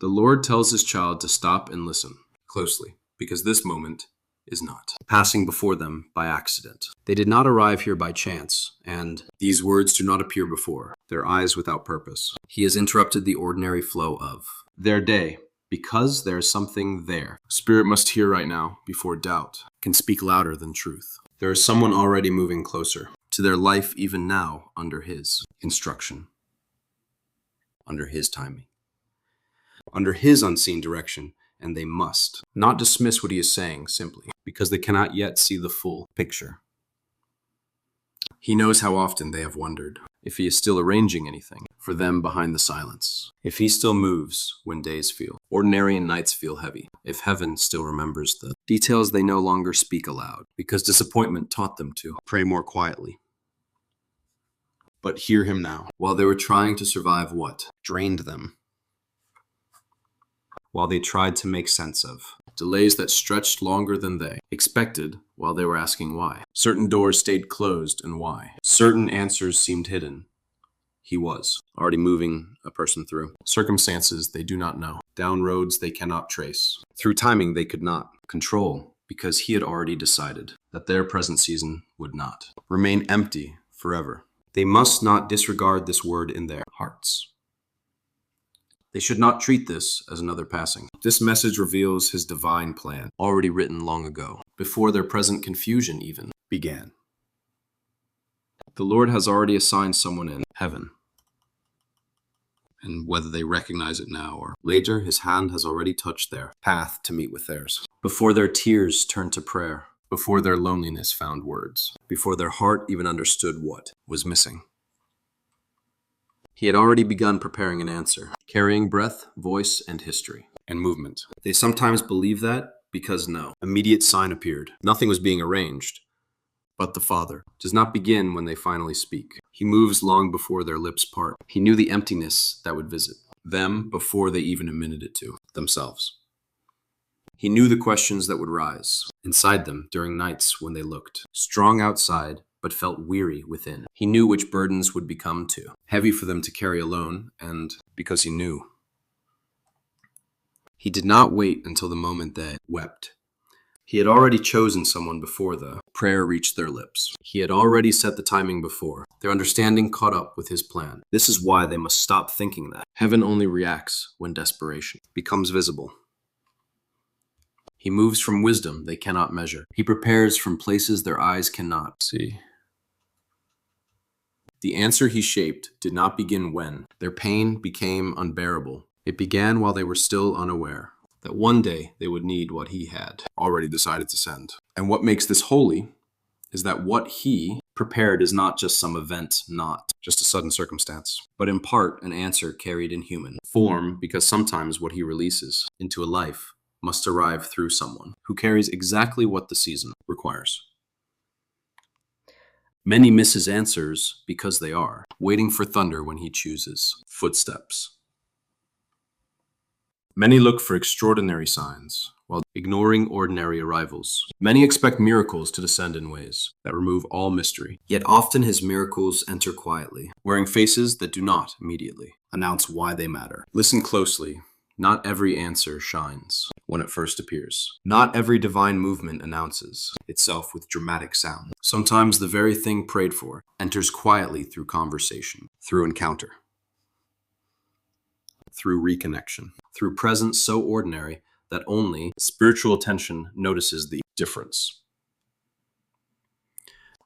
The Lord tells his child to stop and listen closely, because this moment is not passing before them by accident. They did not arrive here by chance, and these words do not appear before their eyes without purpose. He has interrupted the ordinary flow of their day, because there is something there. Spirit must hear right now before doubt can speak louder than truth. There is someone already moving closer to their life even now under his instruction, under his timing, under his unseen direction, and they must not dismiss what he is saying simply because they cannot yet see the full picture. He knows how often they have wondered if he is still arranging anything for them behind the silence, if he still moves when days feel ordinary and nights feel heavy, if heaven still remembers the details they no longer speak aloud because disappointment taught them to pray more quietly. But hear him now, while they were trying to survive what drained them, while they tried to make sense of delays that stretched longer than they expected while they were asking why. Certain doors stayed closed and why. Certain answers seemed hidden. He was already moving a person through circumstances they do not know, down roads they cannot trace, through timing they could not control, because he had already decided that their present season would not remain empty forever. They must not disregard this word in their hearts. They should not treat this as another passing. This message reveals his divine plan, already written long ago, before their present confusion even began. The Lord has already assigned someone in heaven, and whether they recognize it now or later, his hand has already touched their path to meet with theirs. Before their tears turned to prayer, before their loneliness found words, before their heart even understood what was missing. He had already begun preparing an answer, carrying breath, voice, and history, and movement. They sometimes believe that because no immediate sign appeared. Nothing was being arranged. But the Father does not begin when they finally speak. He moves long before their lips part. He knew the emptiness that would visit them before they even admitted it to themselves. He knew the questions that would rise inside them during nights when they looked strong outside, but felt weary within. He knew which burdens would become too heavy for them to carry alone, and because he knew, he did not wait until the moment they wept. He had already chosen someone before the prayer reached their lips. He had already set the timing before. Their understanding caught up with his plan. This is why they must stop thinking that heaven only reacts when desperation becomes visible. He moves from wisdom they cannot measure. He prepares from places their eyes cannot see. The answer he shaped did not begin when their pain became unbearable. It began while they were still unaware that one day they would need what he had already decided to send. And what makes this holy is that what he prepared is not just some event, not just a sudden circumstance, but in part an answer carried in human form, because sometimes what he releases into a life must arrive through someone who carries exactly what the season requires. Many miss his answers because they are waiting for thunder when he chooses footsteps. Many look for extraordinary signs while ignoring ordinary arrivals. Many expect miracles to descend in ways that remove all mystery. Yet often his miracles enter quietly, wearing faces that do not immediately announce why they matter. Listen closely. Not every answer shines when it first appears. Not every divine movement announces itself with dramatic sound. Sometimes the very thing prayed for enters quietly through conversation, through encounter, through reconnection, through presence so ordinary that only spiritual attention notices the difference.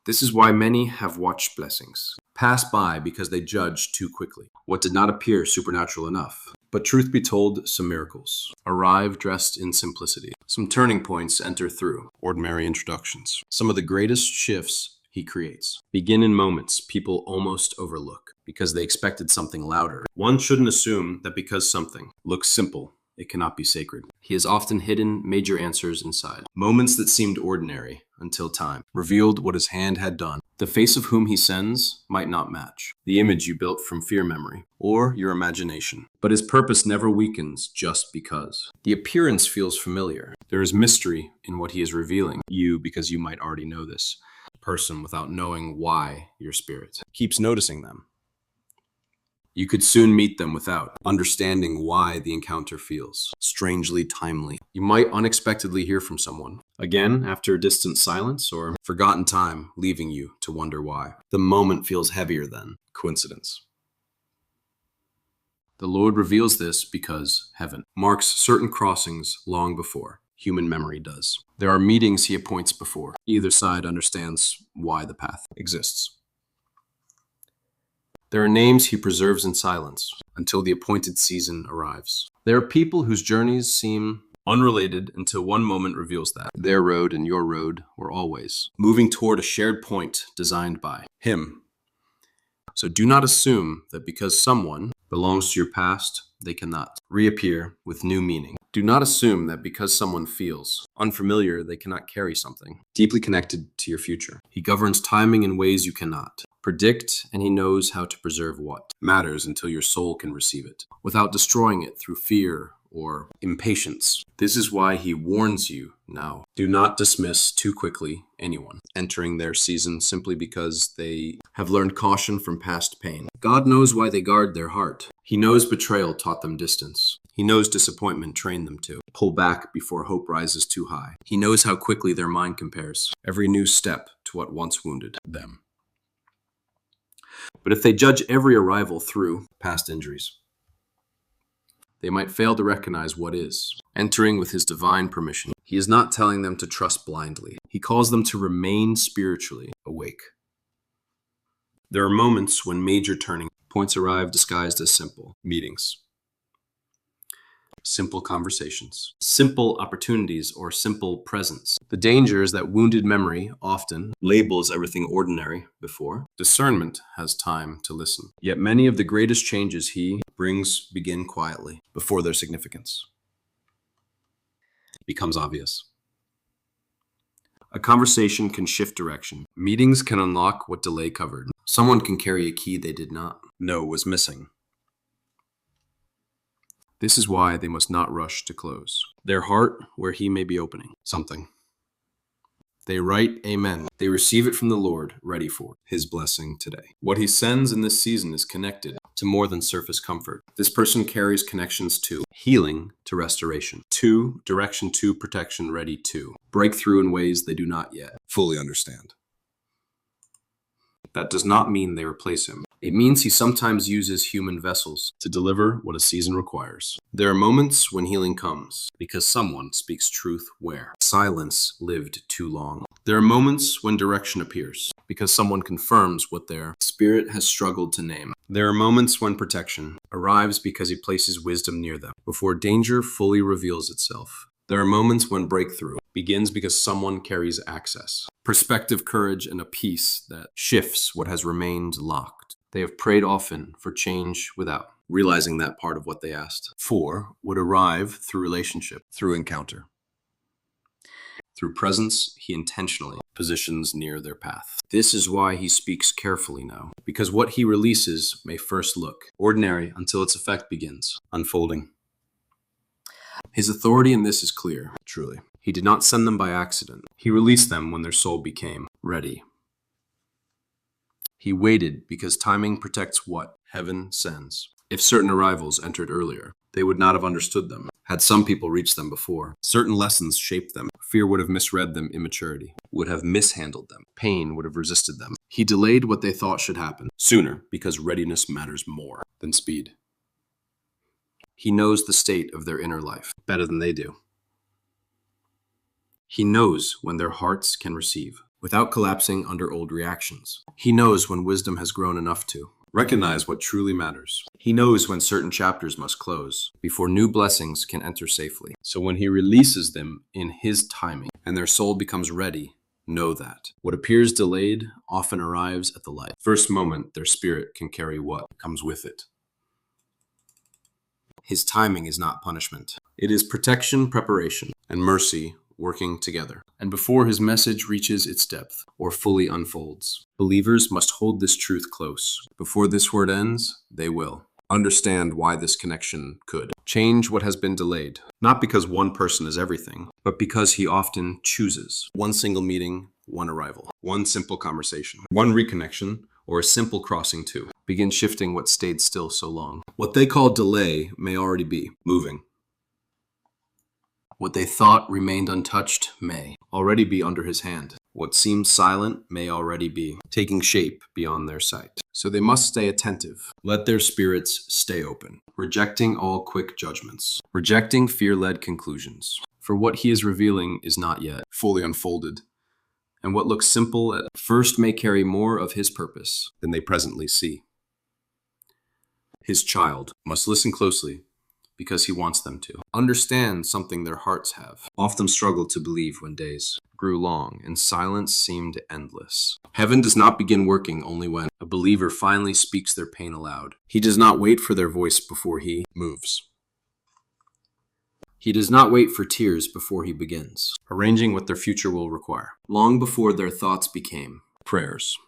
This is why many have watched blessings pass by because they judged too quickly what did not appear supernatural enough. But truth be told, some miracles arrive dressed in simplicity. Some turning points enter through ordinary introductions. Some of the greatest shifts he creates begin in moments people almost overlook because they expected something louder. One shouldn't assume that because something looks simple, it cannot be sacred. He has often hidden major answers inside. Moments that seemed ordinary until time revealed what his hand had done. The face of whom he sends might not match the image you built from fear memory or your imagination, but his purpose never weakens just because. The appearance feels familiar. There is mystery in what he is revealing you because you might already know this person without knowing why your spirit keeps noticing them. You could soon meet them without understanding why the encounter feels strangely timely. You might unexpectedly hear from someone, again after a distant silence or forgotten time, leaving you to wonder why. The moment feels heavier than coincidence. The Lord reveals this because heaven marks certain crossings long before human memory does. There are meetings he appoints before either side understands why the path exists. There are names he preserves in silence until the appointed season arrives. There are people whose journeys seem unrelated until one moment reveals that their road and your road were always moving toward a shared point designed by him. So do not assume that because someone belongs to your past, they cannot reappear with new meaning. Do not assume that because someone feels unfamiliar, they cannot carry something deeply connected to your future. He governs timing in ways you cannot predict, and he knows how to preserve what matters until your soul can receive it, without destroying it through fear or impatience. This is why he warns you now. Do not dismiss too quickly anyone entering their season simply because they have learned caution from past pain. God knows why they guard their heart. He knows betrayal taught them distance. He knows disappointment trained them to pull back before hope rises too high. He knows how quickly their mind compares every new step to what once wounded them. But if they judge every arrival through past injuries, they might fail to recognize what is, entering with his divine permission. He is not telling them to trust blindly. He calls them to remain spiritually awake. There are moments when major turning points arrive disguised as simple meetings, simple conversations, simple opportunities, or simple presence. The danger is that wounded memory often labels everything ordinary before discernment has time to listen. Yet many of the greatest changes he brings begin quietly before their significance becomes obvious. A conversation can shift direction. Meetings can unlock what delay covered. Someone can carry a key they did not know was missing. This is why they must not rush to close their heart where he may be opening something. They write amen. They receive it from the Lord, ready for his blessing today. What he sends in this season is connected to more than surface comfort. This person carries connections to healing, to restoration, to direction, to protection, ready to breakthrough in ways they do not yet fully understand. That does not mean they replace him. It means he sometimes uses human vessels to deliver what a season requires. There are moments when healing comes because someone speaks truth where silence lived too long. There are moments when direction appears because someone confirms what their spirit has struggled to name. There are moments when protection arrives because he places wisdom near them before danger fully reveals itself. There are moments when breakthrough begins because someone carries access, perspective, courage, and a peace that shifts what has remained locked. They have prayed often for change without realizing that part of what they asked for would arrive through relationship, through encounter. Through presence, he intentionally positions near their path. This is why he speaks carefully now, because what he releases may first look ordinary until its effect begins unfolding. His authority in this is clear, truly. He did not send them by accident. He released them when their soul became ready. He waited because timing protects what heaven sends. If certain arrivals entered earlier, they would not have understood them. Had some people reached them before, certain lessons shaped them. Fear would have misread them. Immaturity would have mishandled them. Pain would have resisted them. He delayed what they thought should happen sooner because readiness matters more than speed. He knows the state of their inner life better than they do. He knows when their hearts can receive without collapsing under old reactions. He knows when wisdom has grown enough to recognize what truly matters. He knows when certain chapters must close before new blessings can enter safely. So when he releases them in his timing and their soul becomes ready, know that what appears delayed often arrives at the light. First moment, their spirit can carry what comes with it. His timing is not punishment. It is protection, preparation, and mercy working together. And before his message reaches its depth or fully unfolds, believers must hold this truth close. Before this word ends, they will understand why this connection could change what has been delayed. Not because one person is everything, but because he often chooses one single meeting, one arrival, one simple conversation, one reconnection, or a simple crossing too. Begin shifting what stayed still so long. What they call delay may already be moving. What they thought remained untouched may already be under his hand. What seemed silent may already be taking shape beyond their sight. So they must stay attentive. Let their spirits stay open, rejecting all quick judgments, rejecting fear-led conclusions. For what he is revealing is not yet fully unfolded, and what looks simple at first may carry more of his purpose than they presently see. His child must listen closely because he wants them to. Understand something their hearts have often struggled to believe when days grew long and silence seemed endless. Heaven does not begin working only when a believer finally speaks their pain aloud. He does not wait for their voice before he moves. He does not wait for tears before he begins, arranging what their future will require. Long before their thoughts became prayers.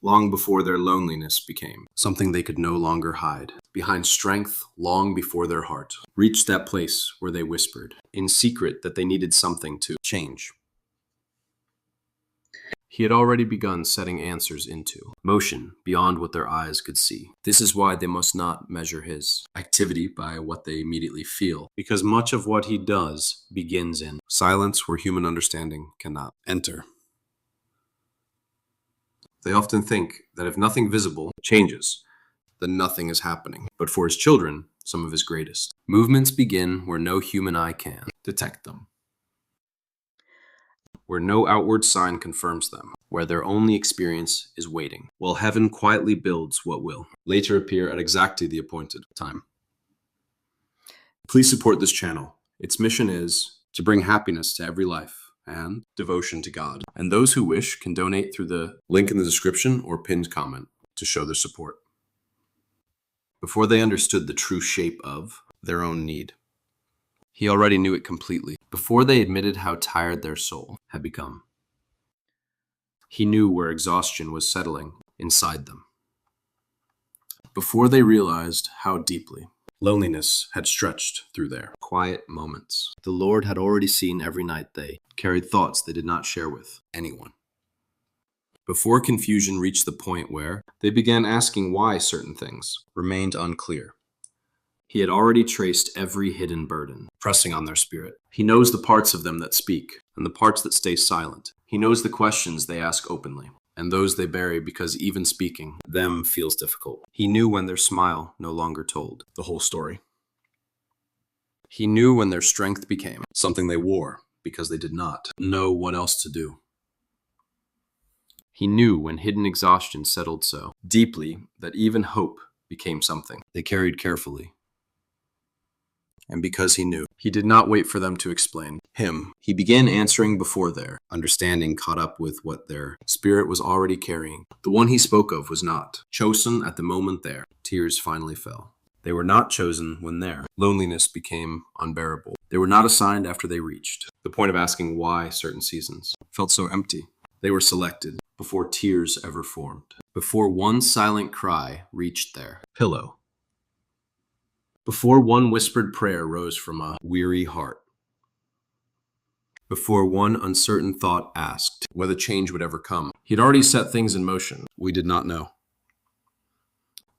Long before their loneliness became something they could no longer hide. Behind strength, long before their heart reached that place where they whispered in secret that they needed something to change. He had already begun setting answers into motion beyond what their eyes could see. This is why they must not measure his activity by what they immediately feel, because much of what he does begins in silence where human understanding cannot enter. They often think that if nothing visible changes, then nothing is happening. But for his children, some of his greatest movements begin where no human eye can detect them, where no outward sign confirms them, where their only experience is waiting, while heaven quietly builds what will later appear at exactly the appointed time. Please support this channel. Its mission is to bring happiness to every life and devotion to God. And those who wish can donate through the link in the description or pinned comment to show their support. Before they understood the true shape of their own need, he already knew it completely. Before they admitted how tired their soul had become, he knew where exhaustion was settling inside them. Before they realized how deeply loneliness had stretched through their quiet moments, the Lord had already seen every night they carried thoughts they did not share with anyone. Before confusion reached the point where they began asking why certain things remained unclear, he had already traced every hidden burden pressing on their spirit. He knows the parts of them that speak and the parts that stay silent. He knows the questions they ask openly and those they bury because even speaking them feels difficult. He knew when their smile no longer told the whole story. He knew when their strength became something they wore because they did not know what else to do. He knew when hidden exhaustion settled so deeply that even hope became something they carried carefully. And because he knew, he did not wait for them to explain him. He began answering before their understanding caught up with what their spirit was already carrying. The one he spoke of was not chosen at the moment their tears finally fell. They were not chosen when their loneliness became unbearable. They were not assigned after they reached the point of asking why certain seasons felt so empty. They were selected before tears ever formed, before one silent cry reached their pillow, before one whispered prayer rose from a weary heart, before one uncertain thought asked whether change would ever come. He had already set things in motion we did not know.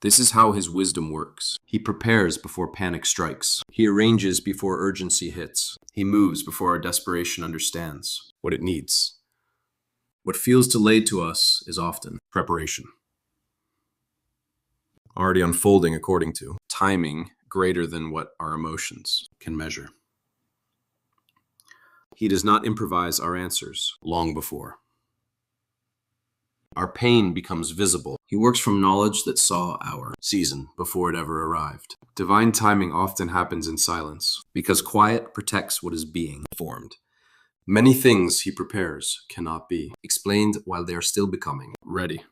This is how his wisdom works. He prepares before panic strikes. He arranges before urgency hits. He moves before our desperation understands what it needs. What feels delayed to us is often preparation, already unfolding according to timing greater than what our emotions can measure. He does not improvise our answers long before our pain becomes visible. He works from knowledge that saw our season before it ever arrived. Divine timing often happens in silence because quiet protects what is being formed. Many things he prepares cannot be explained while they are still becoming ready.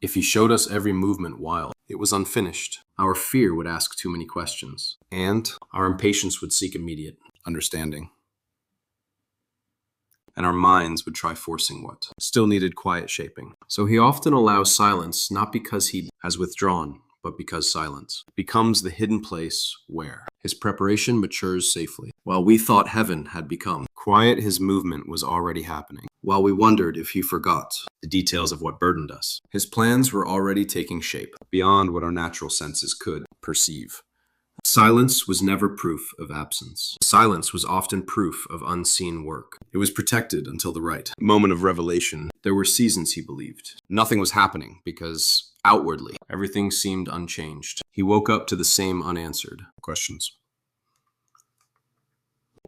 If he showed us every movement while it was unfinished, our fear would ask too many questions, and our impatience would seek immediate understanding. And our minds would try forcing what still needed quiet shaping. So he often allows silence, not because he has withdrawn, but because silence becomes the hidden place where his preparation matures safely. While we thought heaven had become Quiet his movement was already happening, while we wondered if he forgot the details of what burdened us. His plans were already taking shape, beyond what our natural senses could perceive. Silence was never proof of absence. Silence was often proof of unseen work. It was protected until the right moment of revelation. There were seasons, he believed. Nothing was happening because, outwardly, everything seemed unchanged. He woke up to the same unanswered questions.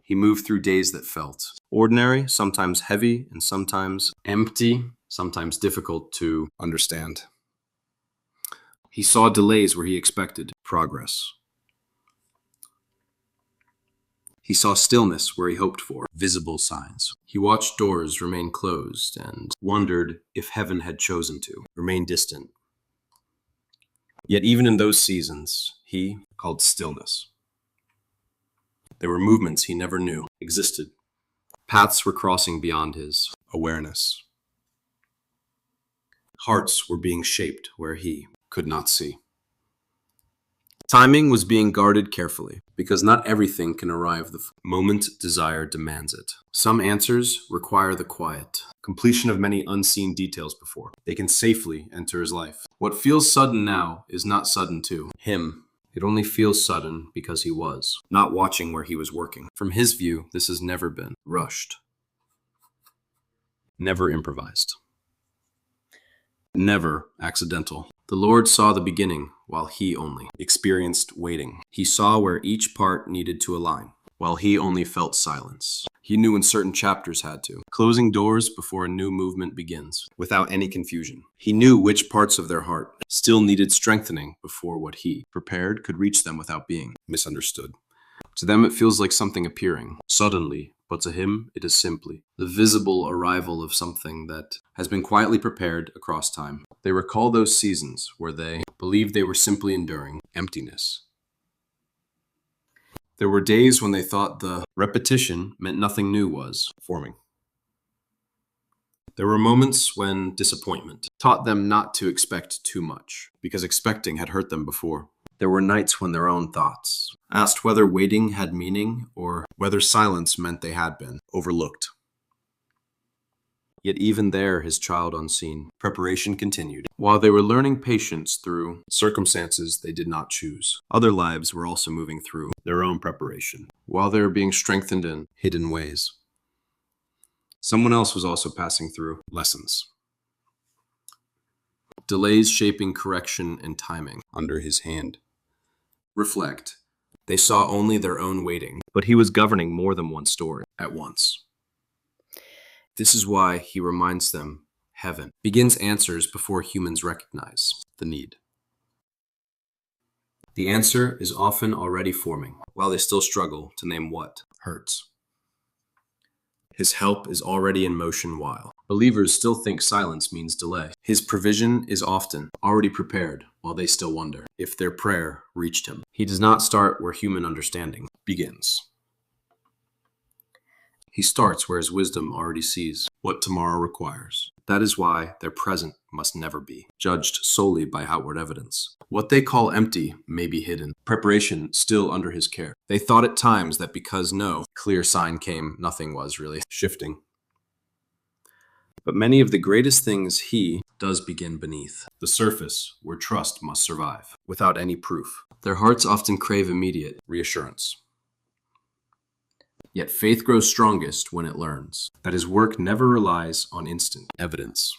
He moved through days that felt ordinary, sometimes heavy, and sometimes empty, sometimes difficult to understand. He saw delays where he expected progress. He saw stillness where he hoped for visible signs. He watched doors remain closed and wondered if heaven had chosen to remain distant. Yet even in those seasons, he called stillness. There were movements he never knew existed. Paths were crossing beyond his awareness. Hearts were being shaped where he could not see. Timing was being guarded carefully, because not everything can arrive the moment desire demands it. Some answers require the quiet, completion of many unseen details before they can safely enter his life. What feels sudden now is not sudden to him. It only feels sudden because he was not watching where he was working. From his view, this has never been rushed, never improvised, never accidental. The Lord saw the beginning while he only experienced waiting. He saw where each part needed to align, while he only felt silence. He knew when certain chapters had to, closing doors before a new movement begins, without any confusion. He knew which parts of their heart still needed strengthening before what he prepared could reach them without being misunderstood. To them it feels like something appearing suddenly, but to him it is simply the visible arrival of something that has been quietly prepared across time. They recall those seasons where they believed they were simply enduring emptiness. There were days when they thought the repetition meant nothing new was forming. There were moments when disappointment taught them not to expect too much, because expecting had hurt them before. There were nights when their own thoughts asked whether waiting had meaning or whether silence meant they had been overlooked. Yet even there, his child unseen, preparation continued. While they were learning patience through circumstances they did not choose, other lives were also moving through their own preparation, while they were being strengthened in hidden ways. Someone else was also passing through lessons. Delays shaping correction and timing under his hand. Reflect. They saw only their own waiting, but he was governing more than one story at once. This is why he reminds them heaven begins answers before humans recognize the need. The answer is often already forming, while they still struggle to name what hurts. His help is already in motion while believers still think silence means delay. His provision is often already prepared while they still wonder if their prayer reached him. He does not start where human understanding begins. He starts where his wisdom already sees what tomorrow requires. That is why their present must never be judged solely by outward evidence. What they call empty may be hidden, preparation still under his care. They thought at times that because no clear sign came, nothing was really shifting. But many of the greatest things he does begin beneath the surface where trust must survive, without any proof. Their hearts often crave immediate reassurance. Yet faith grows strongest when it learns that his work never relies on instant evidence.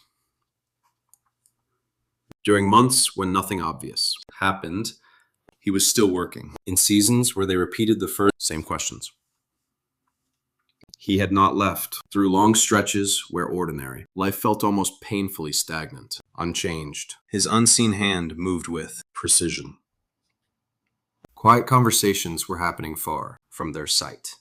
During months when nothing obvious happened, he was still working. In seasons where they repeated the first same questions, he had not left. Through long stretches where ordinary life felt almost painfully stagnant, unchanged, his unseen hand moved with precision. Quiet conversations were happening far from their sight.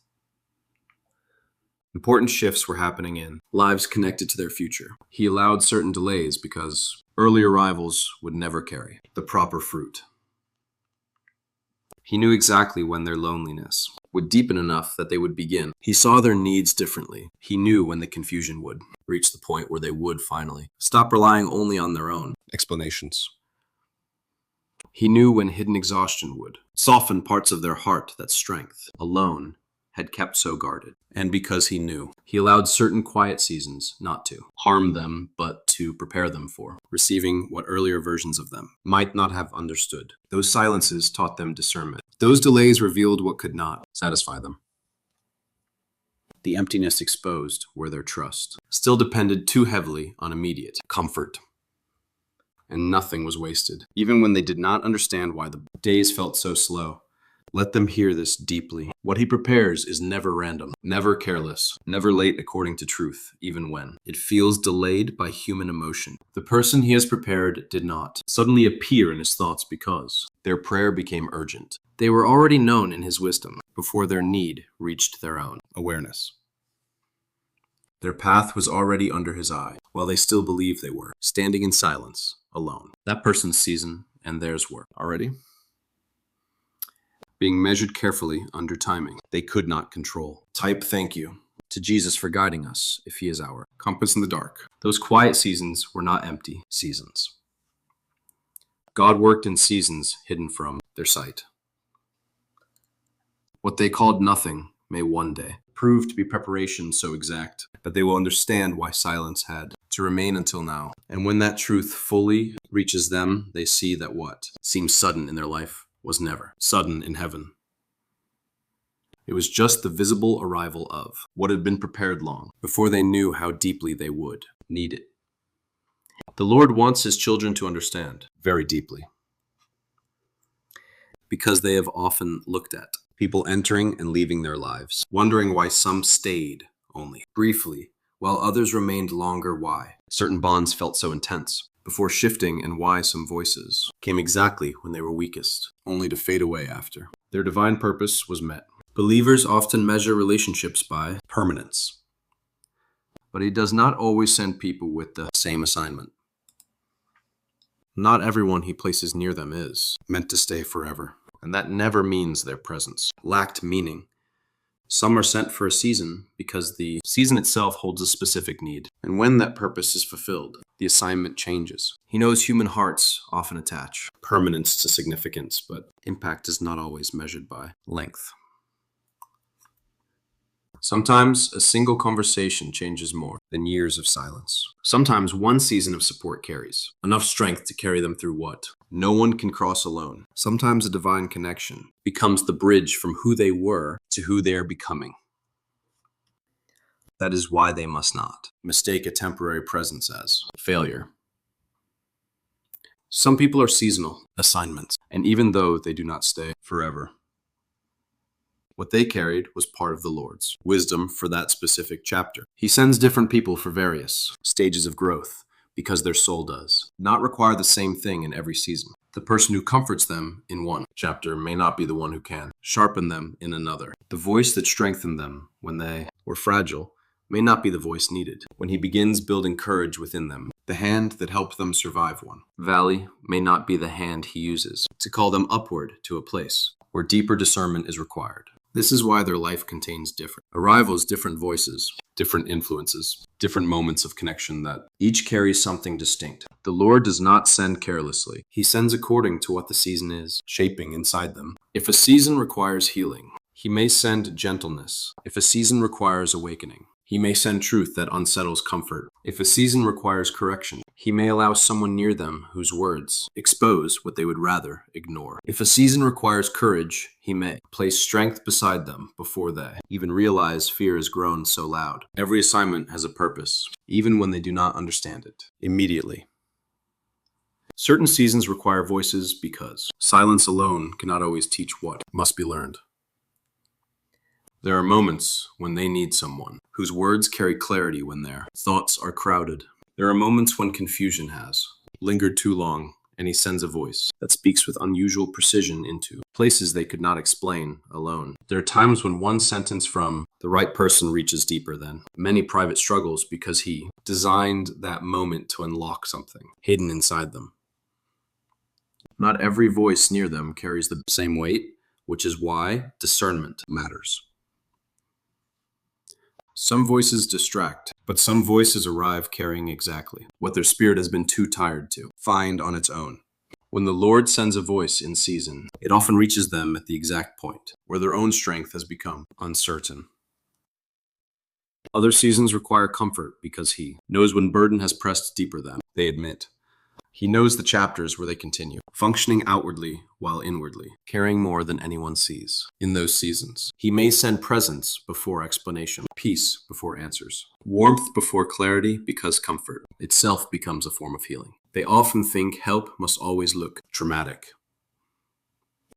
Important shifts were happening in lives connected to their future. He allowed certain delays because early arrivals would never carry the proper fruit. He knew exactly when their loneliness would deepen enough that they would begin. He saw their needs differently. He knew when the confusion would reach the point where they would finally stop relying only on their own explanations. He knew when hidden exhaustion would soften parts of their heart that strength alone had kept so guarded. And because he knew, he allowed certain quiet seasons not to harm them, but to prepare them for receiving what earlier versions of them might not have understood. Those silences taught them discernment. Those delays revealed what could not satisfy them. The emptiness exposed where their trust still depended too heavily on immediate comfort. And nothing was wasted, even when they did not understand why the days felt so slow. Let them hear this deeply. What he prepares is never random, never careless, never late according to truth, even when it feels delayed by human emotion. The person he has prepared did not suddenly appear in his thoughts because their prayer became urgent. They were already known in his wisdom before their need reached their own awareness. Their path was already under his eye, while they still believed they were, standing in silence, alone. That person's season and theirs were already being measured carefully under timing they could not control. Type thank you to Jesus for guiding us if he is our compass in the dark. Those quiet seasons were not empty seasons. God worked in seasons hidden from their sight. What they called nothing may one day prove to be preparation so exact that they will understand why silence had to remain until now. And when that truth fully reaches them, they see that what seems sudden in their life was never sudden in heaven. It was just the visible arrival of what had been prepared long before they knew how deeply they would need it. The Lord wants his children to understand very deeply, because they have often looked at people entering and leaving their lives, wondering why some stayed only briefly, while others remained longer. Why certain bonds felt so intense before shifting, and why some voices came exactly when they were weakest, only to fade away after their divine purpose was met. Believers often measure relationships by permanence, but he does not always send people with the same assignment. Not everyone he places near them is meant to stay forever, and that never means their presence lacked meaning. Some are sent for a season because the season itself holds a specific need, and when that purpose is fulfilled, the assignment changes. He knows human hearts often attach permanence to significance, but impact is not always measured by length. Sometimes a single conversation changes more than years of silence. Sometimes one season of support carries enough strength to carry them through what no one can cross alone. Sometimes a divine connection becomes the bridge from who they were to who they are becoming. That is why they must not mistake a temporary presence as failure. Some people are seasonal assignments, and even though they do not stay forever, what they carried was part of the Lord's wisdom for that specific chapter. He sends different people for various stages of growth because their soul does not require the same thing in every season. The person who comforts them in one chapter may not be the one who can sharpen them in another. The voice that strengthened them when they were fragile may not be the voice needed when he begins building courage within them. The hand that helped them survive one valley may not be the hand he uses to call them upward to a place where deeper discernment is required. This is why their life contains different arrivals, different voices, different influences, different moments of connection that each carries something distinct. The Lord does not send carelessly. He sends according to what the season is shaping inside them. If a season requires healing, he may send gentleness. If a season requires awakening, he may send truth that unsettles comfort. If a season requires correction, he may allow someone near them whose words expose what they would rather ignore. If a season requires courage, he may place strength beside them before they even realize fear has grown so loud. Every assignment has a purpose, even when they do not understand it immediately. Certain seasons require voices because silence alone cannot always teach what must be learned. There are moments when they need someone whose words carry clarity when their thoughts are crowded. There are moments when confusion has lingered too long, and he sends a voice that speaks with unusual precision into places they could not explain alone. There are times when one sentence from the right person reaches deeper than many private struggles because he designed that moment to unlock something hidden inside them. Not every voice near them carries the same weight, which is why discernment matters. Some voices distract, but some voices arrive carrying exactly what their spirit has been too tired to find on its own. When the Lord sends a voice in season, it often reaches them at the exact point where their own strength has become uncertain. Other seasons require comfort because He knows when burden has pressed deeper than they admit. He knows the chapters where they continue, functioning outwardly while inwardly, caring more than anyone sees. In those seasons, He may send presence before explanation, peace before answers, warmth before clarity, because comfort itself becomes a form of healing. They often think help must always look dramatic.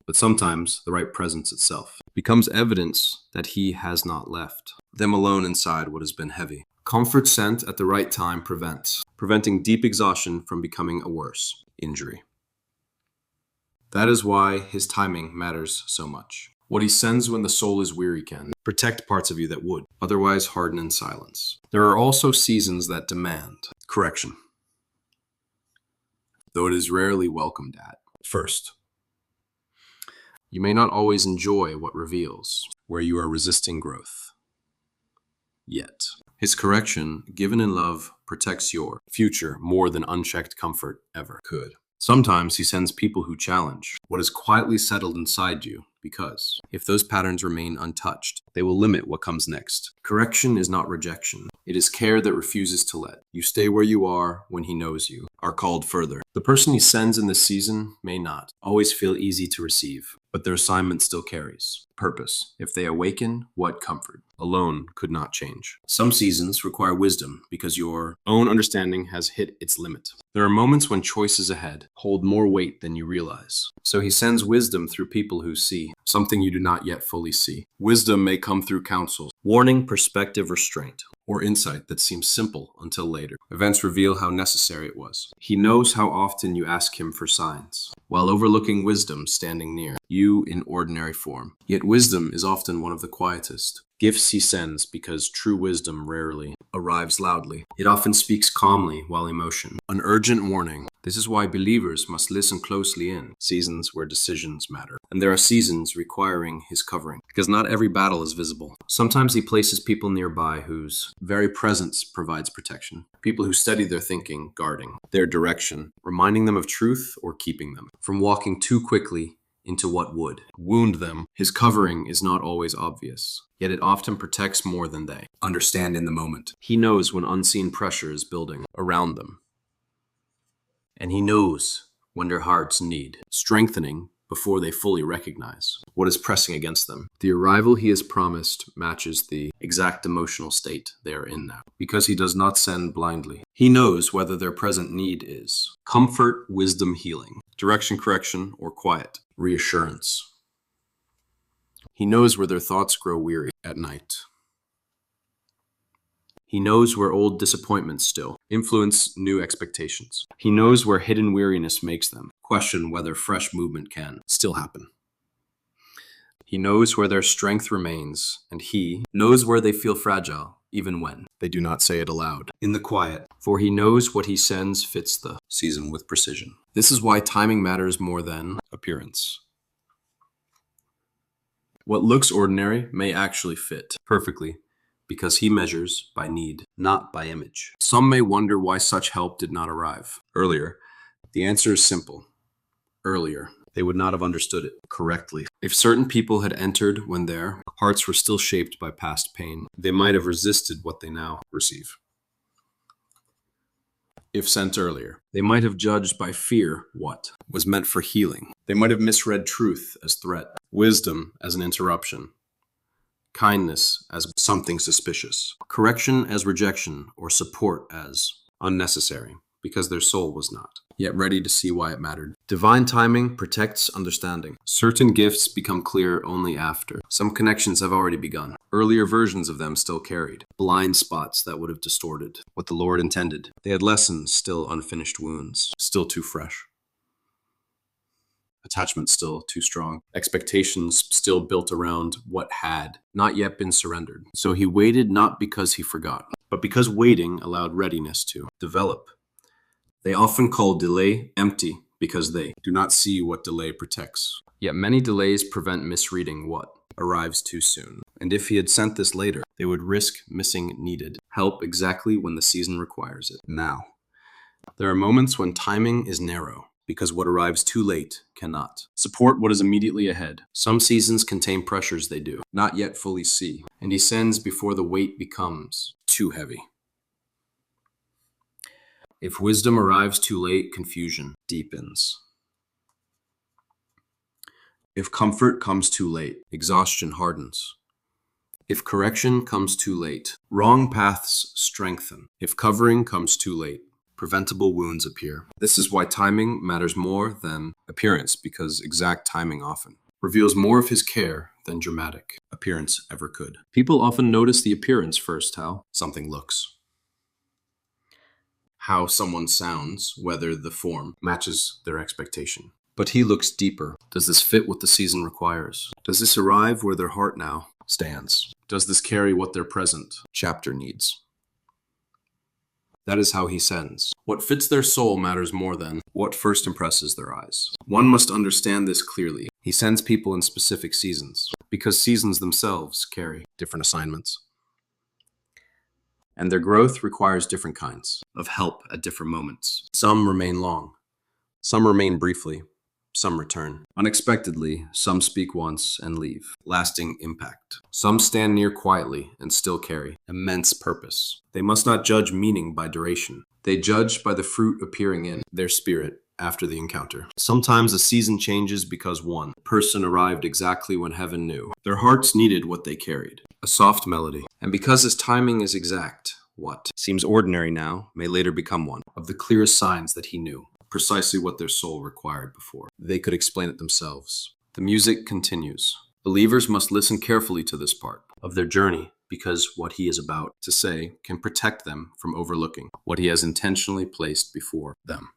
But sometimes the right presence itself becomes evidence that He has not left them alone inside what has been heavy. Comfort sent at the right time preventing deep exhaustion from becoming a worse injury. That is why His timing matters so much. What He sends when the soul is weary can protect parts of you that would otherwise harden in silence. There are also seasons that demand correction, though it is rarely welcomed at first. You may not always enjoy what reveals where you are resisting growth. Yet, His correction, given in love, protects your future more than unchecked comfort ever could. Sometimes He sends people who challenge what is quietly settled inside you, because if those patterns remain untouched, they will limit what comes next. Correction is not rejection. It is care that refuses to let you stay where you are when He knows you are called further. The person He sends in this season may not always feel easy to receive, but their assignment still carries purpose. If they awaken, what comfort alone could not change. Some seasons require wisdom because your own understanding has hit its limit. There are moments when choices ahead hold more weight than you realize. So He sends wisdom through people who see something you do not yet fully see. Wisdom may come through counsel, warning, perspective, restraint, or insight that seems simple until later. Events reveal how necessary it was. He knows how often you ask Him for signs, while overlooking wisdom standing near you in ordinary form. Yet wisdom is often one of the quietest gifts He sends, because true wisdom rarely arrives loudly. It often speaks calmly while emotion. An urgent warning. This is why believers must listen closely in seasons where decisions matter. And there are seasons requiring His covering, because not every battle is visible. Sometimes He places people nearby whose very presence provides protection. People who steady their thinking, guarding their direction, reminding them of truth or keeping them from walking too quickly into what would wound them. His covering is not always obvious, yet it often protects more than they understand in the moment. He knows when unseen pressure is building around them, and He knows when their hearts need strengthening before they fully recognize what is pressing against them. The arrival He has promised matches the exact emotional state they are in now, because He does not send blindly. He knows whether their present need is comfort, wisdom, healing, direction, correction, or quiet reassurance. He knows where their thoughts grow weary at night. He knows where old disappointments still influence new expectations. He knows where hidden weariness makes them question whether fresh movement can still happen. He knows where their strength remains, and He knows where they feel fragile, even when they do not say it aloud. In the quiet, for He knows what He sends fits the season with precision. This is why timing matters more than appearance. What looks ordinary may actually fit perfectly, because He measures by need, not by image. Some may wonder why such help did not arrive earlier. The answer is simple. Earlier, they would not have understood it correctly. If certain people had entered when their hearts were still shaped by past pain, they might have resisted what they now receive. If sent earlier, they might have judged by fear what was meant for healing. They might have misread truth as threat, wisdom as an interruption, kindness as something suspicious, correction as rejection, or support as unnecessary, because their soul was not yet ready to see why it mattered. Divine timing protects understanding. Certain gifts become clear only after. Some connections have already begun. Earlier versions of them still carried blind spots that would have distorted what the Lord intended. They had lessons, still unfinished wounds, still too fresh. Attachment still too strong. Expectations still built around what had not yet been surrendered. So He waited not because He forgot, but because waiting allowed readiness to develop. They often call delay empty because they do not see what delay protects. Yet many delays prevent misreading what arrives too soon. And if He had sent this later, they would risk missing needed help exactly when the season requires it. Now, there are moments when timing is narrow, because what arrives too late cannot. Support what is immediately ahead. Some seasons contain pressures they do not yet fully see, and he sends before the weight becomes too heavy. If wisdom arrives too late, confusion deepens. If comfort comes too late, exhaustion hardens. If correction comes too late, wrong paths strengthen. If covering comes too late, preventable wounds appear. This is why timing matters more than appearance, because exact timing often reveals more of his care than dramatic appearance ever could. People often notice the appearance first, how something looks, how someone sounds, whether the form matches their expectation. But he looks deeper. Does this fit what the season requires? Does this arrive where their heart now stands? Does this carry what their present chapter needs? That is how he sends. What fits their soul matters more than what first impresses their eyes. One must understand this clearly. He sends people in specific seasons, because seasons themselves carry different assignments. And their growth requires different kinds of help at different moments. Some remain long, some remain briefly, some return unexpectedly, some speak once and leave, lasting impact. Some stand near quietly and still carry immense purpose. They must not judge meaning by duration. They judge by the fruit appearing in their spirit after the encounter. Sometimes a season changes because one person arrived exactly when heaven knew. Their hearts needed what they carried, a soft melody. And because his timing is exact, what seems ordinary now may later become one of the clearest signs that he knew precisely what their soul required before they could explain it themselves. The music continues. Believers must listen carefully to this part of their journey, because what he is about to say can protect them from overlooking what he has intentionally placed before them.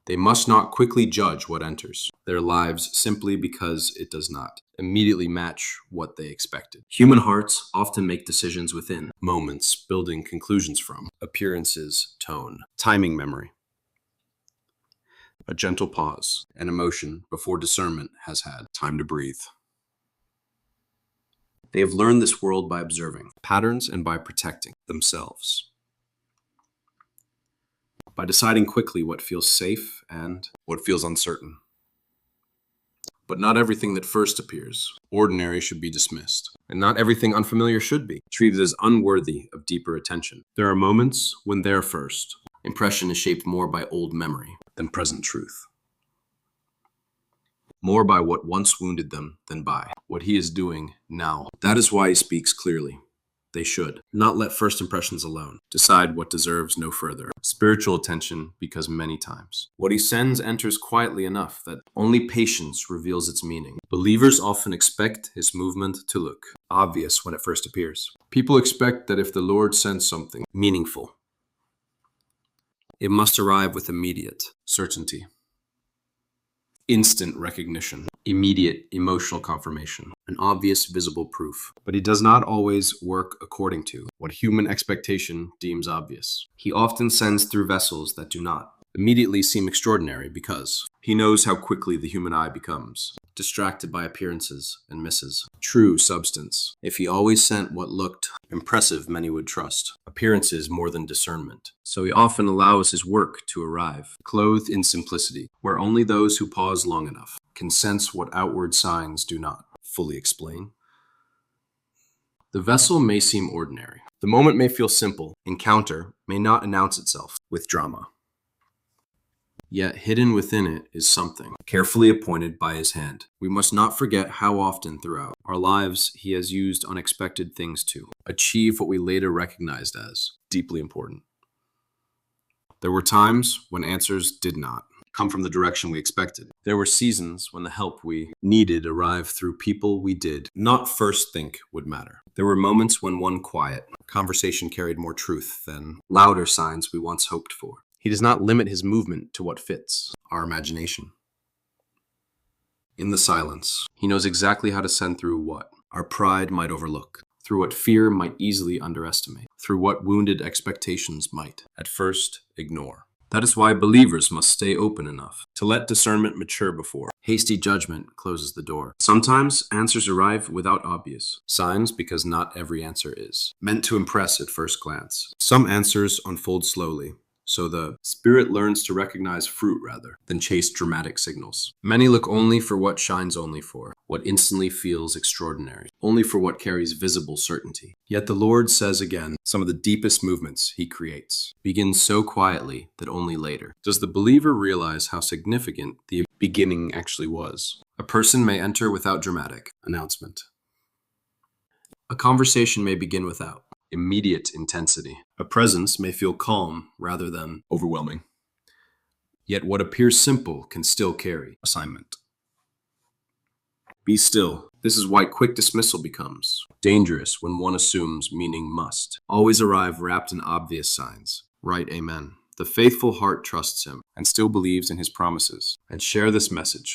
They must not quickly judge what enters their lives simply because it does not immediately match what they expected. Human hearts often make decisions within moments, building conclusions from appearances, tone, timing, memory. A gentle pause, an emotion before discernment has had time to breathe. They have learned this world by observing patterns and by protecting themselves, by deciding quickly what feels safe and what feels uncertain. But not everything that first appears ordinary should be dismissed, and not everything unfamiliar should be treated as unworthy of deeper attention. There are moments when their first impression is shaped more by old memory than present truth, more by what once wounded them than by what he is doing now. That is why he speaks clearly. They should not let first impressions alone decide what deserves no further spiritual attention, because many times what he sends enters quietly enough that only patience reveals its meaning. Believers often expect his movement to look obvious when it first appears. People expect that if the Lord sends something meaningful, it must arrive with immediate certainty, instant recognition, immediate emotional confirmation, an obvious visible proof. But he does not always work according to what human expectation deems obvious. He often sends through vessels that do not immediately seem extraordinary, because he knows how quickly the human eye becomes distracted by appearances and misses true substance. If he always sent what looked impressive, many would trust appearances more than discernment. So he often allows his work to arrive clothed in simplicity, where only those who pause long enough can sense what outward signs do not fully explain. The vessel may seem ordinary. The moment may feel simple. Encounter may not announce itself with drama. Yet hidden within it is something carefully appointed by his hand. We must not forget how often throughout our lives he has used unexpected things to achieve what we later recognized as deeply important. There were times when answers did not come from the direction we expected. There were seasons when the help we needed arrived through people we did not first think would matter. There were moments when one quiet conversation carried more truth than louder signs we once hoped for. He does not limit his movement to what fits our imagination. In the silence, he knows exactly how to send through what our pride might overlook, through what fear might easily underestimate, through what wounded expectations might at first ignore. That is why believers must stay open enough to let discernment mature before hasty judgment closes the door. Sometimes answers arrive without obvious signs, because not every answer is meant to impress at first glance. Some answers unfold slowly, So the spirit learns to recognize fruit rather than chase dramatic signals. Many look only for what shines only for, what instantly feels extraordinary, only for what carries visible certainty. Yet the Lord says again, some of the deepest movements he creates begin so quietly that only later does the believer realize how significant the beginning actually was. A person may enter without dramatic announcement. A conversation may begin without immediate intensity. A presence may feel calm rather than overwhelming. Yet what appears simple can still carry assignment. Be still. This is why quick dismissal becomes dangerous when one assumes meaning must always arrive wrapped in obvious signs. Right, amen. The faithful heart trusts him and still believes in his promises. And share this message